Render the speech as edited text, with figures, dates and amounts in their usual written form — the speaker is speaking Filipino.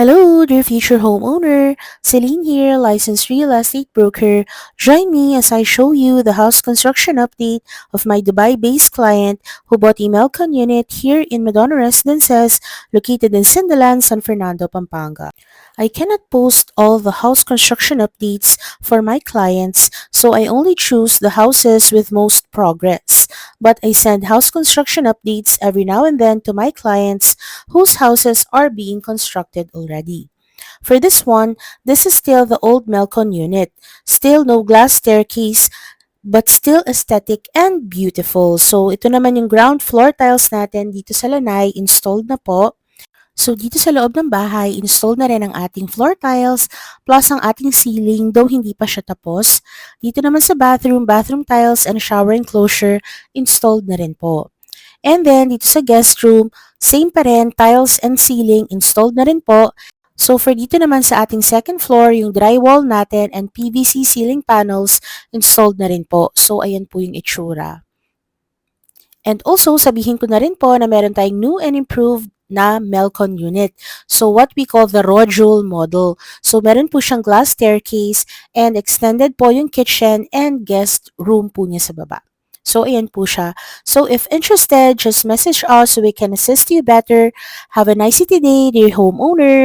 Hello, dear future homeowner. Celine here, licensed real estate broker. Join me as I show you the house construction update of my Dubai-based client who bought a Melcon unit here in Madonna Residences located in Sindalan, San Fernando, Pampanga. I cannot post all the house construction updates for my clients, so I only choose the houses with most progress. But I send house construction updates every now and then to my clients whose houses are being constructed already. For this one, this is still the old Melcon unit. Still no glass staircase, but still aesthetic and beautiful. So ito naman yung ground floor tiles natin dito sa lanay, installed na po. So dito sa loob ng bahay, installed na rin ang ating floor tiles plus ang ating ceiling though hindi pa siya tapos. Dito naman sa bathroom tiles and shower enclosure, installed na rin po. And then, dito sa guest room, same pa rin, tiles and ceiling, installed na rin po. So, for dito naman sa ating second floor, yung drywall natin and PVC ceiling panels, installed na rin po. So, ayan po yung itsura. And also, sabihin ko na rin po na meron tayong new and improved na Melcon unit. So, what we call the Rodule model. So, meron po siyang glass staircase and extended po yung kitchen and guest room po niya sa baba. So, ayan po siya. So, if interested, just message us so we can assist you better. Have a nice day, dear homeowner.